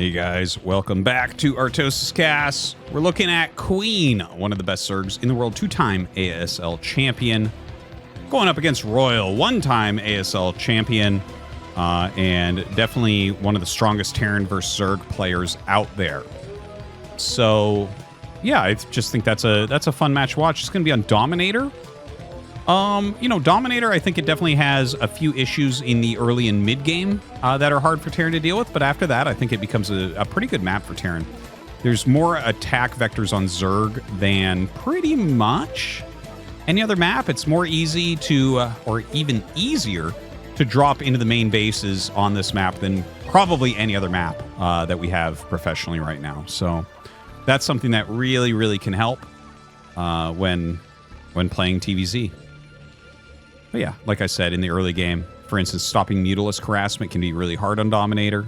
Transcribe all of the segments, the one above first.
Hey guys, welcome back to ArtosisCasts. We're looking at Queen, one of the best Zergs in the world, two-time ASL champion, going up against Royal, one-time ASL champion, and definitely one of the strongest Terran versus Zerg players out there. So, yeah, I just think that's a fun match to watch. It's going to be on Dominator. You know, Dominator, I think it definitely has a few issues in the early and mid game that are hard for Terran to deal with, but after that, I think it becomes a pretty good map for Terran. There's more attack vectors on Zerg than pretty much any other map. It's more easy to, or even easier to drop into the main bases on this map than probably any other map that we have professionally right now. So that's something that really, really can help when playing TVZ. But yeah, like I said, in the early game, for instance, stopping Mutalisk harassment can be really hard on Dominator.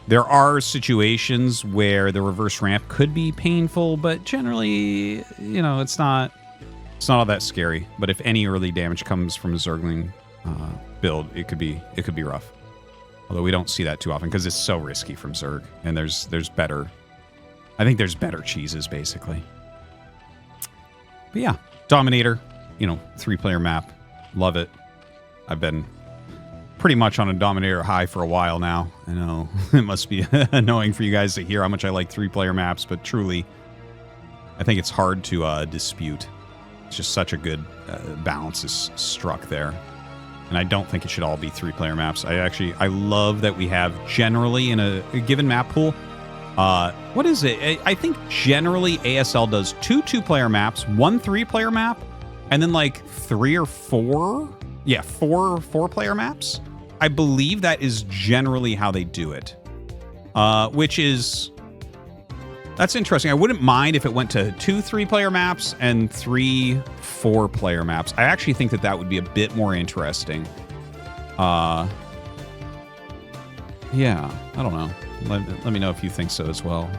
There are situations where the reverse ramp could be painful, but generally, you know, it's not all that scary. But if any early damage comes from a Zergling build, it could be rough. Although we don't see that too often because it's so risky from Zerg, and there's better. I think there's better cheeses basically. But yeah, Dominator. You know, 3-player map. Love it. I've been pretty much on a Dominator high for a while now. I know it must be annoying for you guys to hear how much I like 3-player maps, but truly, I think it's hard to dispute. It's just such a good balance is struck there. And I don't think it should all be 3-player maps. I love that we have generally in a given map pool. What is it? I think generally ASL does 2 2-player maps, 1 3-player map, and then like 3 or 4, yeah, 4 4-player maps. I believe that is generally how they do it, which is, that's interesting. I wouldn't mind if it went to 2 3-player maps and 3 4-player maps. I actually think that would be a bit more interesting. Yeah, I don't know. Let me know if you think so as well.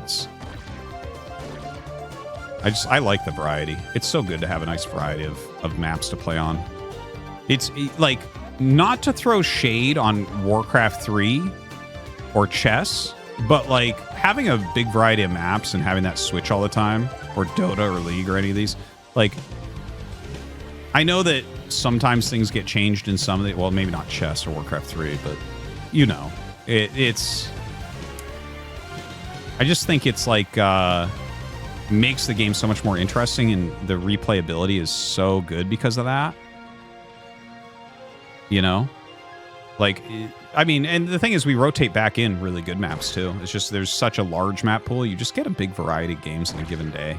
I like the variety. It's so good to have a nice variety of maps to play on. It's like, not to throw shade on Warcraft 3 or chess, but like having a big variety of maps and having that switch all the time, or Dota or League or any of these, like, I know that sometimes things get changed in some of the, well, maybe not chess or Warcraft 3, but you know, it's, I just think it's like, makes the game so much more interesting, and the replayability is so good because of that. You know? Like, I mean, and the thing is, we rotate back in really good maps too. It's just, there's such a large map pool, you just get a big variety of games in a given day.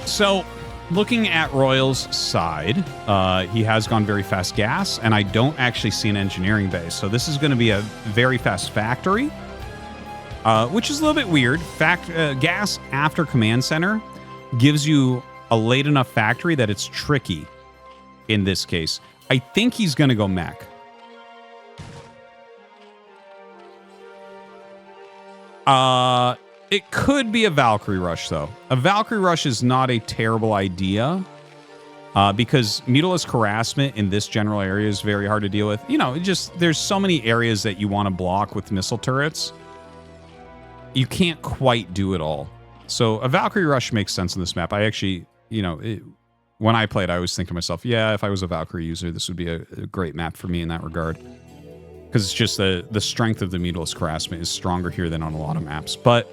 So, looking at Royal's side, he has gone very fast gas, and I don't actually see an engineering base. So this is going to be a very fast factory. Which is a little bit weird. Gas after command center gives you a late enough factory that it's tricky in this case. I think he's going to go mech. It could be a Valkyrie rush, though. A Valkyrie rush is not a terrible idea because Mutalisk harassment in this general area is very hard to deal with. You know, there's so many areas that you want to block with missile turrets. You can't quite do it all. So a Valkyrie rush makes sense in this map. I actually, you know, when I played, I always think to myself, yeah, if I was a Valkyrie user, this would be a great map for me in that regard. Because it's just the strength of the Mutalisk harassment is stronger here than on a lot of maps. But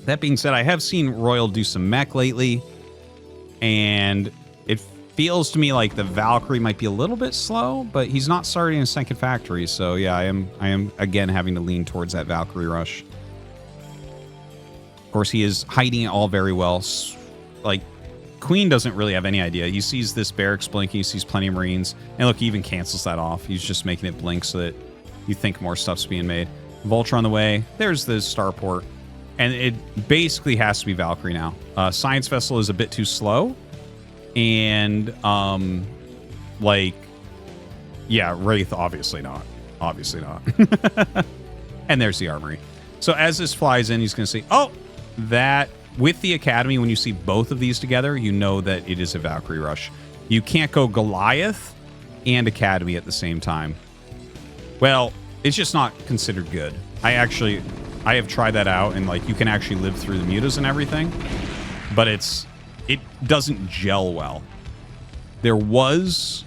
that being said, I have seen Royal do some mech lately, and it feels to me like the Valkyrie might be a little bit slow, but he's not starting a second factory. So yeah, I am again having to lean towards that Valkyrie rush. Of course, he is hiding it all very well. Like, Queen doesn't really have any idea. He sees this barracks blinking, he sees plenty of Marines, and look, he even cancels that off. He's just making it blink so that you think more stuff's being made. Vulture on the way. There's the starport. And it basically has to be Valkyrie now. Science Vessel is a bit too slow. And, like, yeah, Wraith, obviously not. Obviously not. And there's the armory. So as this flies in, he's going to say, oh, that with the Academy, when you see both of these together, you know that it is a Valkyrie rush. You can't go Goliath and Academy at the same time. Well, It's just not considered good. I have tried that out, and like you can actually live through the mutas and everything, but it doesn't gel well. There was,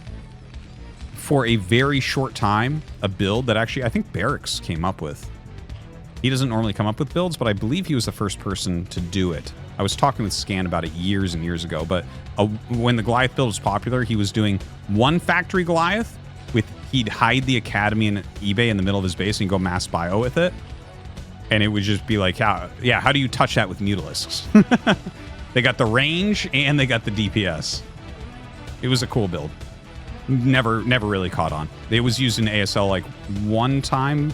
for a very short time, a build that actually I think Barracks came up with. He doesn't normally come up with builds, but I believe he was the first person to do it. I was talking with Scan about it years and years ago, but when the Goliath build was popular, he was doing one factory Goliath with, he'd hide the Academy and eBay in the middle of his base and go mass bio with it. And it would just be like, how do you touch that with Mutalisks? They got the range and they got the DPS. It was a cool build. Never really caught on. It was used in ASL like one time.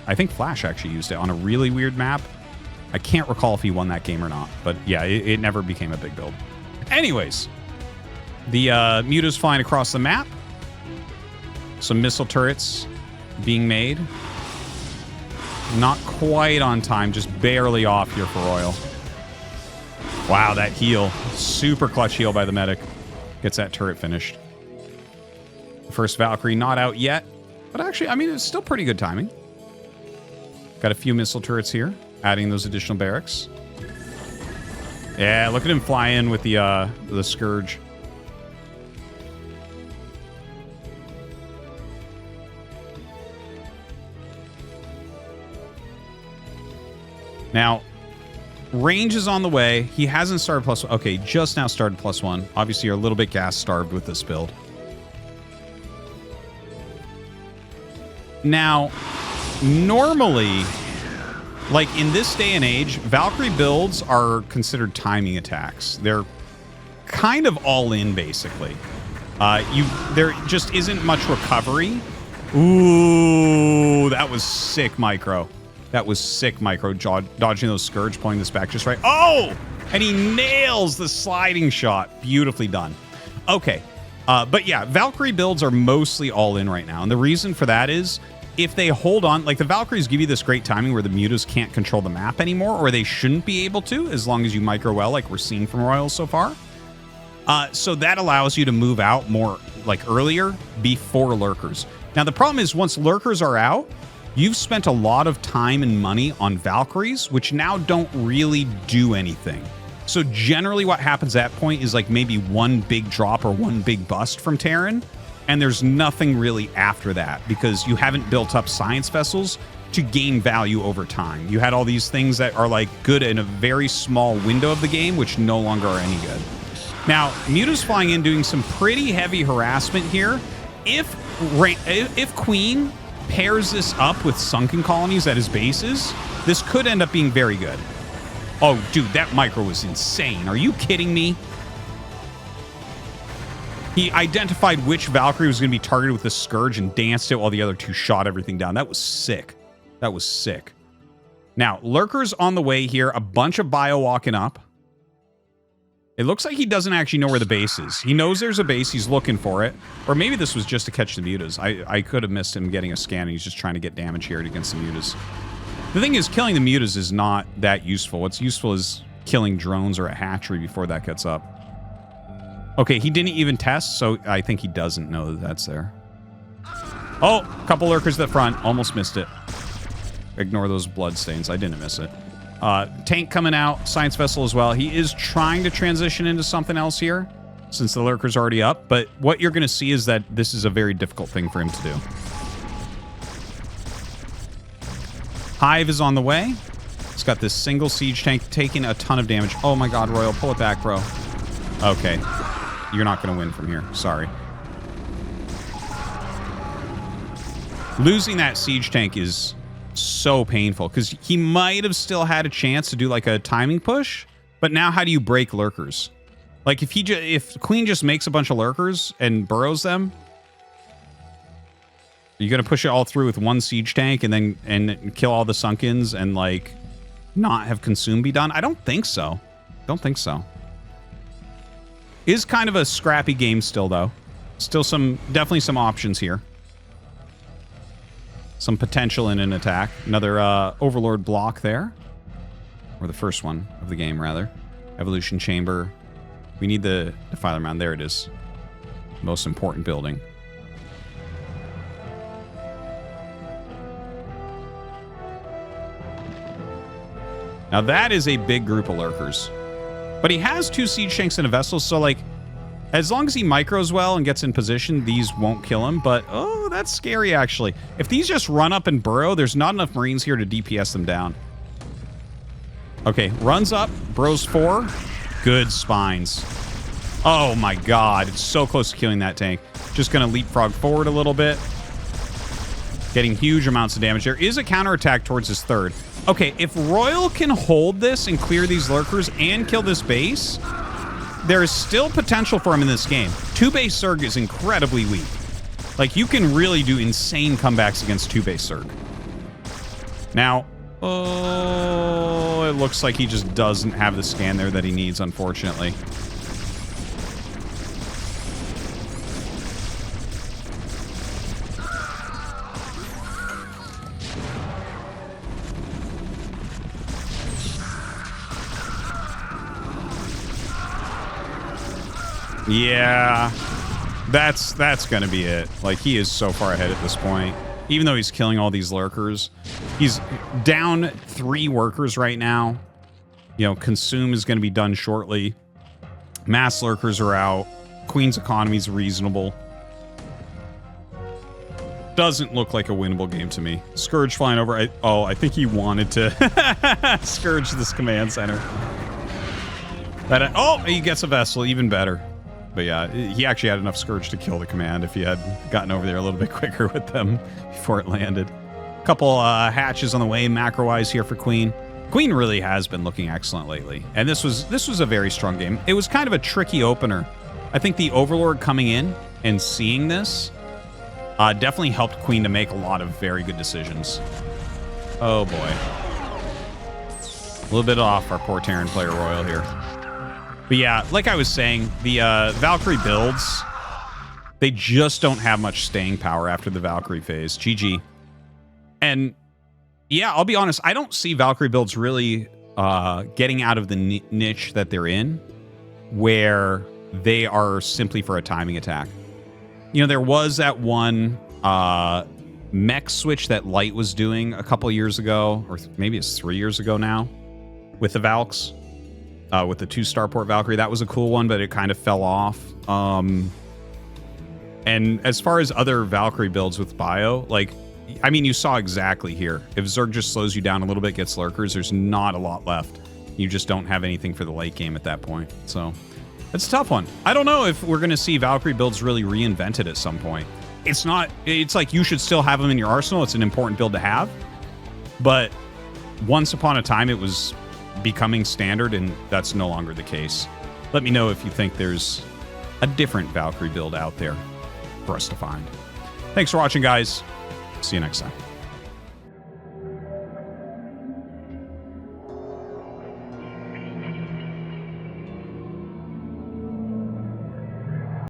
I think Flash actually used it on a really weird map. I can't recall if he won that game or not, but yeah, it never became a big build. Anyways, the Muta's flying across the map. Some missile turrets being made. Not quite on time, just barely off here for Royal. Wow, that heal. Super clutch heal by the medic. Gets that turret finished. First Valkyrie not out yet, but actually, I mean, it's still pretty good timing. Got a few missile turrets here, adding those additional barracks. Yeah, look at him fly in with the Scourge. Now, range is on the way. He hasn't started +1. Okay, just now started +1. Obviously, you're a little bit gas-starved with this build. Now, normally, like in this day and age, Valkyrie builds are considered timing attacks. They're kind of all in, basically. There just isn't much recovery. Ooh, that was sick micro. That was sick micro, dodging those Scourge, pulling this back just right. Oh! And he nails the sliding shot. Beautifully done. Okay. But yeah, Valkyrie builds are mostly all in right now. And the reason for that is if they hold on, like the Valkyries give you this great timing where the mutas can't control the map anymore, or they shouldn't be able to, as long as you micro well, like we're seeing from Royals so far. So that allows you to move out more, like earlier, before Lurkers. Now the problem is once Lurkers are out, you've spent a lot of time and money on Valkyries, which now don't really do anything. So generally what happens at that point is like maybe one big drop or one big bust from Terran, and there's nothing really after that because you haven't built up science vessels to gain value over time. You had all these things that are like good in a very small window of the game, which no longer are any good. Now, Muta's flying in doing some pretty heavy harassment here. If Queen pairs this up with sunken colonies at his bases, this could end up being very good. Oh, dude, that micro was insane. Are you kidding me? He identified which Valkyrie was going to be targeted with the Scourge and danced it while the other two shot everything down. That was sick. That was sick. Now, Lurker's on the way here. A bunch of bio walking up. It looks like he doesn't actually know where the base is. He knows there's a base. He's looking for it. Or maybe this was just to catch the mutas. I could have missed him getting a scan, and he's just trying to get damage here against the mutas. The thing is, killing the mutas is not that useful. What's useful is killing drones or a hatchery before that gets up. Okay, he didn't even test, so I think he doesn't know that that's there. Oh, a couple Lurkers at the front. Almost missed it. Ignore those bloodstains. I didn't miss it. Tank coming out. Science vessel as well. He is trying to transition into something else here since the Lurker's already up. But what you're going to see is that this is a very difficult thing for him to do. Hive is on the way. It's got this single siege tank taking a ton of damage. Oh my god, Royal. Pull it back, bro. Okay. You're not going to win from here. Sorry. Losing that siege tank is so painful because he might have still had a chance to do like a timing push, but now how do you break Lurkers? Like if Queen just makes a bunch of Lurkers and burrows them, are you gonna push it all through with one siege tank and kill all the Sunkens and like not have Consume be done? I don't think so. Don't think so. Is kind of a scrappy game still though. Still definitely some options here. Some potential in an attack. Another Overlord block there. Or the first one of the game, rather. Evolution Chamber. We need the Defiler Mound. There it is. Most important building. Now that is a big group of lurkers. But he has 2 siege tanks and a vessel, so like, as long as he micros well and gets in position, these won't kill him. But, oh, that's scary, actually. If these just run up and burrow, there's not enough Marines here to DPS them down. Okay, runs up, bros 4. Good spines. Oh, my God. It's so close to killing that tank. Just going to leapfrog forward a little bit. Getting huge amounts of damage. There is a counterattack towards his 3rd. Okay, if Royal can hold this and clear these lurkers and kill this base, there is still potential for him in this game. 2-base Cirque is incredibly weak. Like, you can really do insane comebacks against 2-base Cirque. Now, oh, it looks like he just doesn't have the scan there that he needs, unfortunately. Yeah, that's going to be it. Like, he is so far ahead at this point. Even though he's killing all these lurkers. He's down 3 workers right now. You know, Consume is going to be done shortly. Mass lurkers are out. Queen's economy is reasonable. Doesn't look like a winnable game to me. Scourge flying over. I think he wanted to Scourge this command center. Oh, he gets a vessel. Even better. But yeah, he actually had enough Scourge to kill the command if he had gotten over there a little bit quicker with them before it landed. A couple hatches on the way macro-wise here for Queen. Queen really has been looking excellent lately. And this was a very strong game. It was kind of a tricky opener. I think the Overlord coming in and seeing this definitely helped Queen to make a lot of very good decisions. Oh boy. A little bit off our poor Terran player Royal here. But yeah, like I was saying, the Valkyrie builds, they just don't have much staying power after the Valkyrie phase. GG. And yeah, I'll be honest, I don't see Valkyrie builds really getting out of the niche that they're in, where they are simply for a timing attack. You know, there was that one mech switch that Light was doing a couple years ago, or maybe it's 3 years ago now, with the Valks. With the 2 Starport Valkyrie. That was a cool one, but it kind of fell off. And as far as other Valkyrie builds with bio, like, I mean, you saw exactly here. If Zerg just slows you down a little bit, gets lurkers, there's not a lot left. You just don't have anything for the late game at that point. So, it's a tough one. I don't know if we're going to see Valkyrie builds really reinvented at some point. It's like you should still have them in your arsenal. It's an important build to have. But once upon a time, it was becoming standard, and that's no longer the case. Let me know if you think there's a different Valkyrie build out there for us to find. Thanks for watching, guys. See you next time.